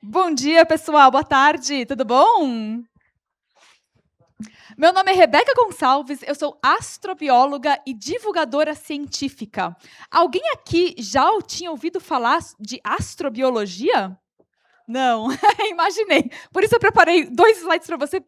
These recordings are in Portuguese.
Bom dia, pessoal. Boa tarde. Tudo bom? Meu nome é Rebeca Gonçalves, eu sou astrobióloga e divulgadora científica. Alguém aqui já tinha ouvido falar de astrobiologia? Não, imaginei. Por isso eu preparei 2 slides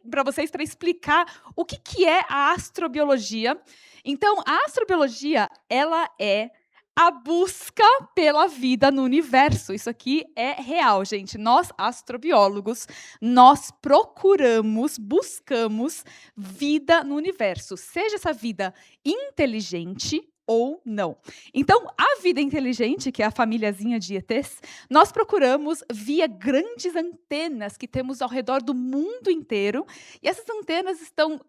para vocês para explicar o que é a astrobiologia. Então, a astrobiologia, ela é a busca pela vida no universo. Isso aqui é real, gente. Nós, astrobiólogos, nós procuramos, buscamos vida no universo. Seja essa vida inteligente ou não. Então, a vida inteligente, que é a famíliazinha de ETs, nós procuramos via grandes antenas que temos ao redor do mundo inteiro, e essas antenas estão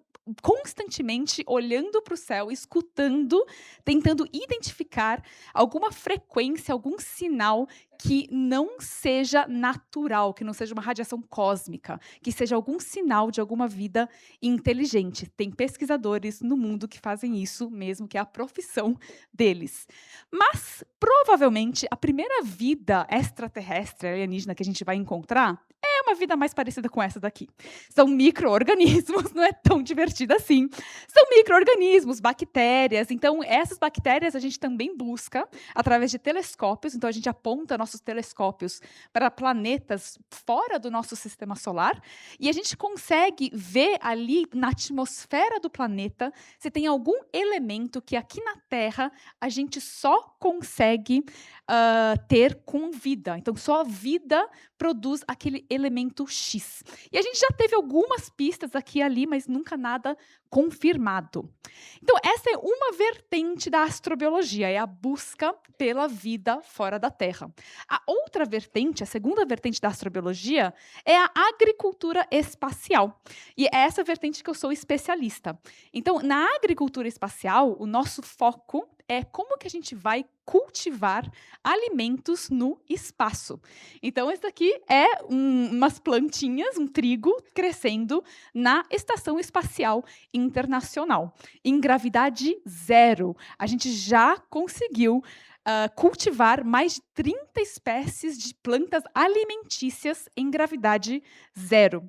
constantemente olhando para o céu, escutando, tentando identificar alguma frequência, algum sinal que não seja natural, que não seja uma radiação cósmica, que seja algum sinal de alguma vida inteligente. Tem pesquisadores no mundo que fazem isso mesmo, que é a profissão deles. Mas, provavelmente, a primeira vida extraterrestre, alienígena, que a gente vai encontrar é uma vida mais parecida com essa daqui. São micro-organismos, não é tão divertido assim. São micro-organismos, bactérias. Então, essas bactérias a gente também busca através de telescópios. Então, a gente aponta nossos telescópios para planetas fora do nosso sistema solar e a gente consegue ver ali na atmosfera do planeta se tem algum elemento que aqui na Terra a gente só consegue ter com vida. Então, só a vida produz aquele elemento X. E a gente já teve algumas pistas aqui e ali, mas nunca nada confirmado. Então, essa é uma vertente da astrobiologia, é a busca pela vida fora da Terra. A outra vertente, a segunda vertente da astrobiologia, é a agricultura espacial. E é essa vertente que eu sou especialista. Então, na agricultura espacial, o nosso foco é como que a gente vai cultivar alimentos no espaço. Então, esse aqui é umas plantinhas, um trigo crescendo na Estação Espacial Internacional. Em gravidade zero, a gente já conseguiu cultivar mais de 30 espécies de plantas alimentícias em gravidade zero.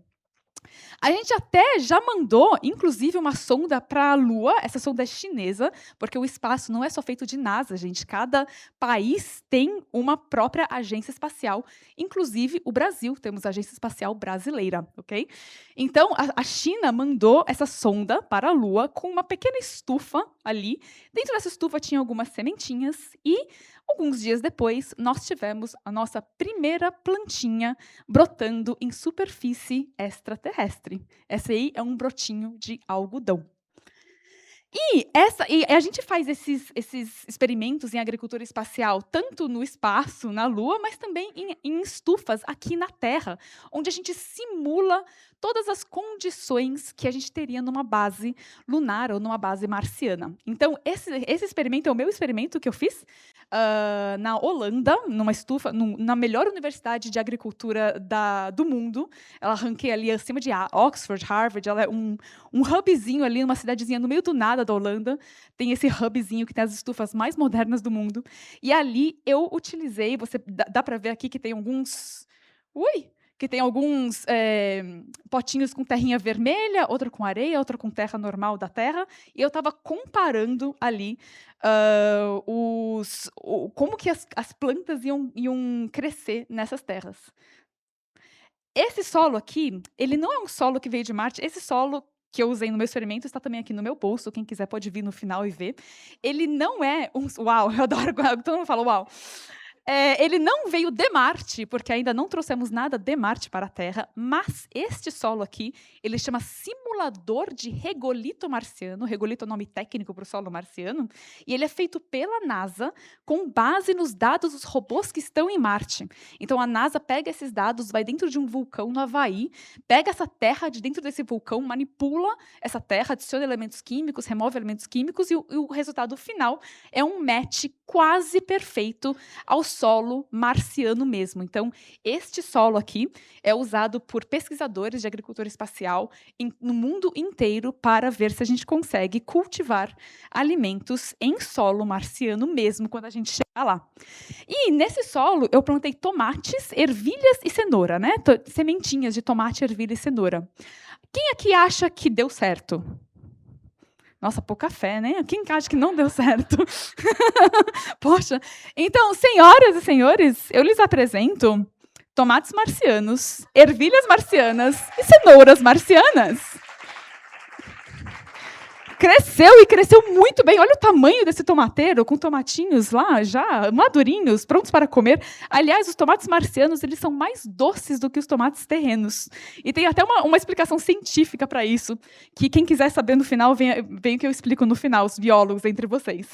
A gente até já mandou, inclusive, uma sonda para a Lua. Essa sonda é chinesa, porque o espaço não é só feito de NASA, gente. Cada país tem uma própria agência espacial. Inclusive, o Brasil, temos a Agência Espacial Brasileira, ok? Então, a China mandou essa sonda para a Lua com uma pequena estufa ali. Dentro dessa estufa tinha algumas sementinhas e, alguns dias depois, nós tivemos a nossa primeira plantinha brotando em superfície extraterrestre. Esse aí é um brotinho de algodão. E a gente faz esses experimentos em agricultura espacial, tanto no espaço, na Lua, mas também em estufas aqui na Terra, onde a gente simula todas as condições que a gente teria numa base lunar ou numa base marciana. Então, esse experimento é o meu experimento que eu fiz na Holanda, numa estufa, na melhor universidade de agricultura do mundo. Ela ranqueia ali acima de Oxford, Harvard. Ela é um hubzinho ali, numa cidadezinha no meio do nada da Holanda. Tem esse hubzinho que tem as estufas mais modernas do mundo. E ali eu utilizei, dá para ver aqui que tem alguns... Ui! Que tem alguns potinhos com terrinha vermelha, outro com areia, outro com terra normal da terra, e eu estava comparando ali como que as plantas iam crescer nessas terras. Esse solo aqui, ele não é um solo que veio de Marte, esse solo que eu usei no meu experimento está também aqui no meu bolso, quem quiser pode vir no final e ver. Ele não é um... Uau, eu adoro quando todo mundo fala uau. Ele não veio de Marte, porque ainda não trouxemos nada de Marte para a Terra, mas este solo aqui, ele chama simulador de regolito marciano. Regolito é o nome técnico para o solo marciano, e ele é feito pela NASA com base nos dados dos robôs que estão em Marte. Então a NASA pega esses dados, vai dentro de um vulcão no Havaí, pega essa terra de dentro desse vulcão, manipula essa terra, adiciona elementos químicos, remove elementos químicos, e o resultado final é um match quase perfeito ao solo marciano mesmo. Então, este solo aqui é usado por pesquisadores de agricultura espacial no mundo inteiro para ver se a gente consegue cultivar alimentos em solo marciano mesmo quando a gente chegar lá. E nesse solo eu plantei tomates, ervilhas e cenoura, né? Sementinhas de tomate, ervilha e cenoura. Quem aqui acha que deu certo? Nossa, pouca fé, né? Quem acha que não deu certo? Poxa. Então, senhoras e senhores, eu lhes apresento tomates marcianos, ervilhas marcianas e cenouras marcianas. Cresceu e cresceu muito bem. Olha o tamanho desse tomateiro, com tomatinhos lá, já madurinhos, prontos para comer. Aliás, os tomates marcianos, eles são mais doces do que os tomates terrenos. E tem até uma explicação científica para isso, que quem quiser saber no final, vem o que eu explico no final, os biólogos entre vocês.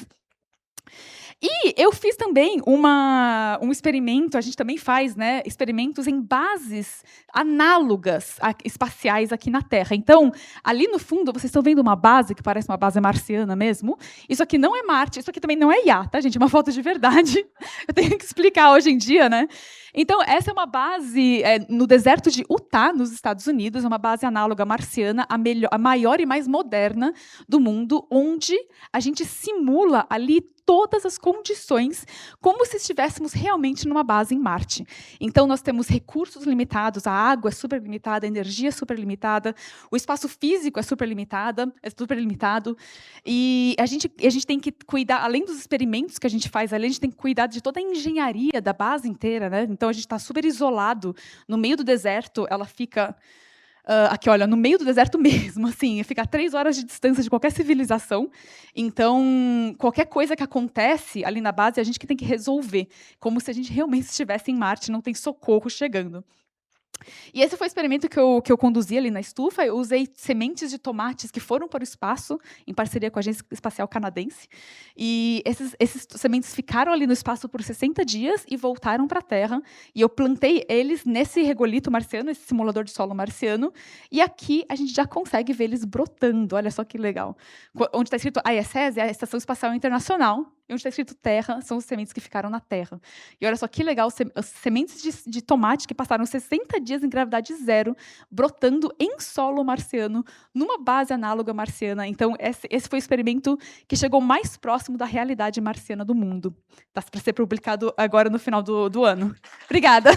E eu fiz também um experimento, a gente também faz, né, experimentos em bases análogas espaciais aqui na Terra. Então, ali no fundo, vocês estão vendo uma base que parece uma base marciana mesmo. Isso aqui não é Marte, isso aqui também não é IA, tá, gente? É uma foto de verdade. Eu tenho que explicar hoje em dia, né? Então, essa é uma base no deserto de Utah, nos Estados Unidos, é uma base análoga marciana, a maior e mais moderna do mundo, onde a gente simula ali todas as condições, como se estivéssemos realmente numa base em Marte. Então, nós temos recursos limitados, a água é super limitada, a energia é super limitada, o espaço físico é super limitado, e a gente tem que cuidar, além dos experimentos que a gente faz ali, a gente tem que cuidar de toda a engenharia da base inteira, né? Então, a gente está super isolado, no meio do deserto, ela fica... aqui, olha, no meio do deserto mesmo, assim, fica a 3 horas de distância de qualquer civilização. Então, qualquer coisa que acontece ali na base, a gente que tem que resolver, como se a gente realmente estivesse em Marte, não tem socorro chegando. E esse foi o experimento que eu conduzi ali na estufa. Eu usei sementes de tomates que foram para o espaço, em parceria com a Agência Espacial Canadense. E esses sementes ficaram ali no espaço por 60 dias e voltaram para a Terra. E eu plantei eles nesse regolito marciano, esse simulador de solo marciano. E aqui a gente já consegue ver eles brotando. Olha só que legal. Onde está escrito ISS, é a Estação Espacial Internacional. E onde está escrito Terra, são as sementes que ficaram na Terra. E olha só que legal, as sementes de tomate que passaram 60 dias em gravidade zero, brotando em solo marciano, numa base análoga marciana. Então, esse foi o experimento que chegou mais próximo da realidade marciana do mundo. Está para ser publicado agora no final do ano. Obrigada.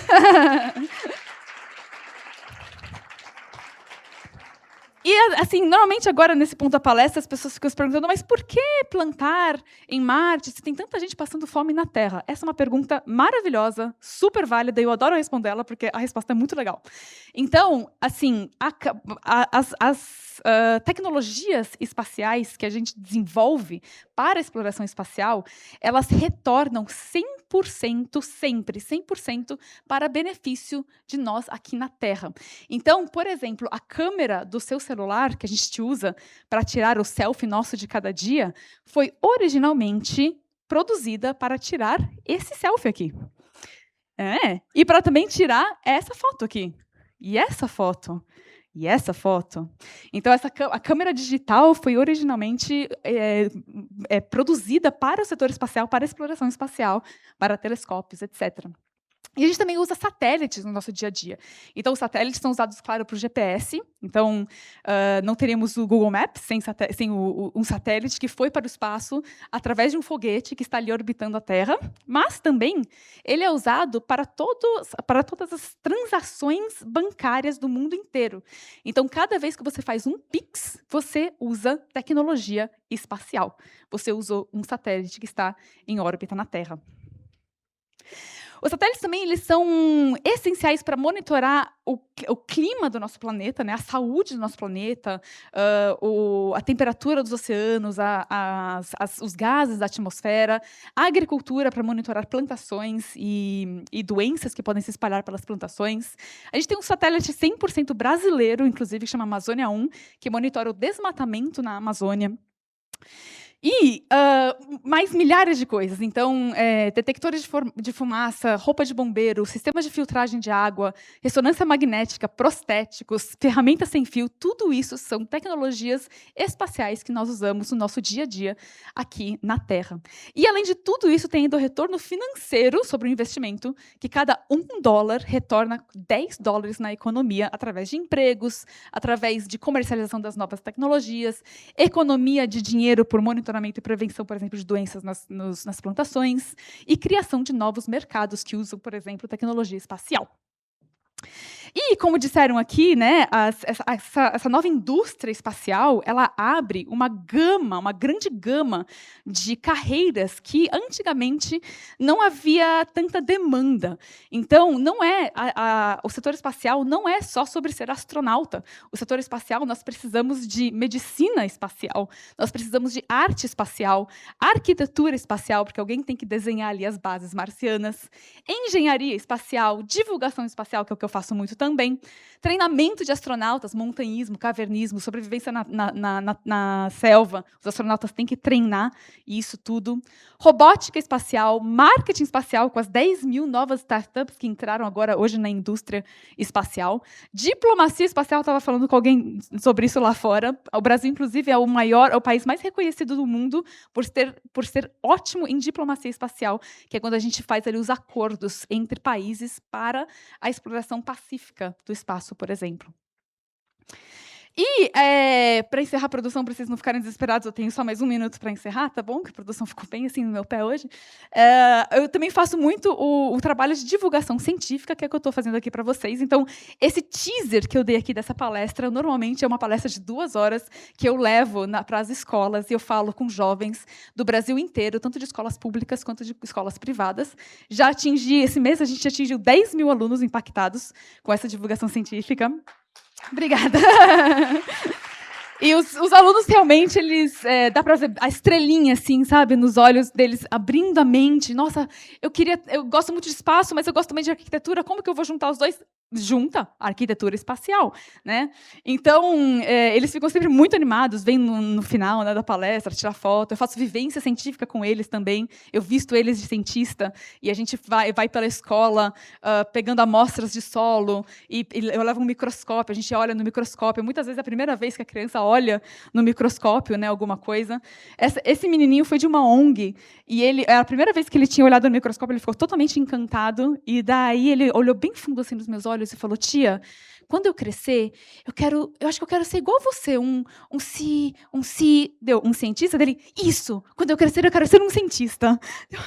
E, assim, normalmente agora, nesse ponto da palestra, as pessoas ficam se perguntando, mas por que plantar em Marte se tem tanta gente passando fome na Terra? Essa é uma pergunta maravilhosa, super válida, e eu adoro responder ela, porque a resposta é muito legal. Então, assim, as tecnologias espaciais que a gente desenvolve para a exploração espacial, elas retornam 100%, sempre, 100%, para benefício de nós aqui na Terra. Então, por exemplo, a câmera do seu celular, que a gente usa para tirar o selfie nosso de cada dia, foi originalmente produzida para tirar esse selfie aqui. E para também tirar essa foto aqui. E essa foto. E essa foto. Então, a câmera digital foi originalmente produzida para o setor espacial, para a exploração espacial, para telescópios, etc. E a gente também usa satélites no nosso dia a dia. Então, os satélites são usados, claro, para o GPS. Então, não teríamos o Google Maps sem um satélite que foi para o espaço através de um foguete que está ali orbitando a Terra. Mas também ele é usado para todas as transações bancárias do mundo inteiro. Então, cada vez que você faz um Pix, você usa tecnologia espacial. Você usou um satélite que está em órbita na Terra. Os satélites também eles são essenciais para monitorar o clima do nosso planeta, né, a saúde do nosso planeta, a temperatura dos oceanos, os gases da atmosfera, a agricultura para monitorar plantações e doenças que podem se espalhar pelas plantações. A gente tem um satélite 100% brasileiro, inclusive, que chama Amazônia 1, que monitora o desmatamento na Amazônia. E mais milhares de coisas. Então, detectores de fumaça, roupa de bombeiro, sistemas de filtragem de água, ressonância magnética, prostéticos, ferramentas sem fio, tudo isso são tecnologias espaciais que nós usamos no nosso dia a dia aqui na Terra. E, além de tudo isso, tem ainda o retorno financeiro sobre o investimento, que cada $1 retorna $10 na economia, através de empregos, através de comercialização das novas tecnologias, economia de dinheiro por monitoramento e prevenção, por exemplo, de doenças nas plantações, e criação de novos mercados que usam, por exemplo, tecnologia espacial. E, como disseram aqui, né, essa nova indústria espacial, ela abre uma grande gama de carreiras que antigamente não havia tanta demanda. Então, o setor espacial não é só sobre ser astronauta. O setor espacial, nós precisamos de medicina espacial, nós precisamos de arte espacial, arquitetura espacial, porque alguém tem que desenhar ali as bases marcianas, engenharia espacial, divulgação espacial, que é o que eu faço muito também, treinamento de astronautas, montanhismo, cavernismo, sobrevivência na selva. Os astronautas têm que treinar isso tudo. Robótica espacial, marketing espacial, com as 10 mil novas startups que entraram agora hoje na indústria espacial. Diplomacia espacial, estava falando com alguém sobre isso lá fora. O Brasil, inclusive, é o país mais reconhecido do mundo por ser ótimo em diplomacia espacial, que é quando a gente faz ali os acordos entre países para a exploração pacífica do espaço, por exemplo. E, para encerrar a produção, para vocês não ficarem desesperados, eu tenho só mais 1 minuto para encerrar, tá bom? Que a produção ficou bem assim no meu pé hoje. Eu também faço muito o trabalho de divulgação científica, que é o que eu estou fazendo aqui para vocês. Então, esse teaser que eu dei aqui dessa palestra, normalmente é uma palestra de 2 horas que eu levo para as escolas e eu falo com jovens do Brasil inteiro, tanto de escolas públicas quanto de escolas privadas. Esse mês, a gente atingiu 10 mil alunos impactados com essa divulgação científica. Obrigada. E os alunos realmente, dá para ver a estrelinha, assim, sabe, nos olhos deles, abrindo a mente. Nossa, eu gosto muito de espaço, mas eu gosto também de arquitetura. Como que eu vou juntar os dois? Junta a arquitetura espacial, né? Então, eles ficam sempre muito animados, vêm no final, né, da palestra, tirar foto. Eu faço vivência científica com eles também. Eu visto eles de cientista e a gente vai pela escola pegando amostras de solo e eu levo um microscópio, a gente olha no microscópio. Muitas vezes é a primeira vez que a criança olha no microscópio, né, alguma coisa. Esse menininho foi de uma ONG e a primeira vez que ele tinha olhado no microscópio, ele ficou totalmente encantado e daí ele olhou bem fundo assim nos meus olhos e falou: tia, quando eu crescer, eu acho que eu quero ser igual você, um cientista dele. Isso, quando eu crescer, eu quero ser um cientista. Meu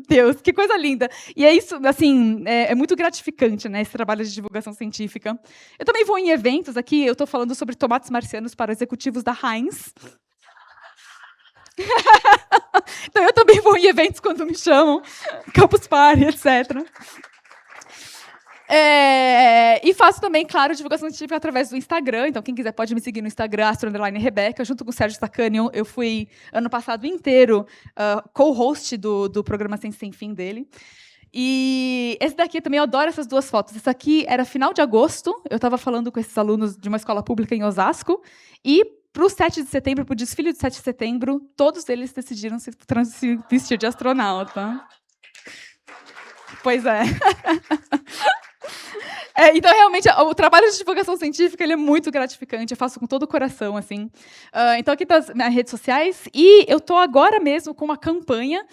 Deus, que coisa linda. E é isso, assim, é muito gratificante, né, esse trabalho de divulgação científica. Eu também vou em eventos aqui, eu estou falando sobre tomates marcianos para executivos da Heinz. Então, eu também vou em eventos quando me chamam, Campus Party, etc. E faço também, claro, divulgação científica através do Instagram. Então, quem quiser pode me seguir no Instagram, @Rebeca. Junto com o Sérgio Sacani, eu fui, ano passado inteiro, co-host do programa Ciência Sem Fim dele. E esse daqui também, eu adoro essas 2 fotos. Essa aqui era final de agosto. Eu estava falando com esses alunos de uma escola pública em Osasco. E, para o 7 de setembro, para o desfile de 7 de setembro, todos eles decidiram se vestir de astronauta. Pois é. Então, realmente, o trabalho de divulgação científica ele é muito gratificante, eu faço com todo o coração, assim. Então, aqui estão as minhas redes sociais, e eu estou agora mesmo com uma campanha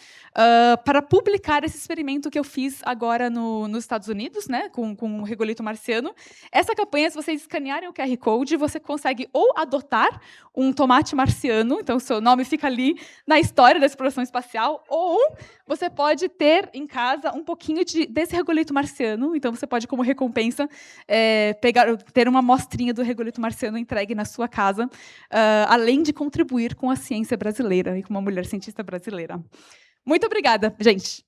para publicar esse experimento que eu fiz agora nos Estados Unidos, né, com o regolito marciano. Essa campanha, se vocês escanearem o QR Code, você consegue ou adotar um tomate marciano, então o seu nome fica ali na história da exploração espacial, ou você pode ter em casa um pouquinho desse regolito marciano, então você pode, como recompensa, ter uma amostrinha do regolito marciano entregue na sua casa, além de contribuir com a ciência brasileira e com uma mulher cientista brasileira. Muito obrigada, gente.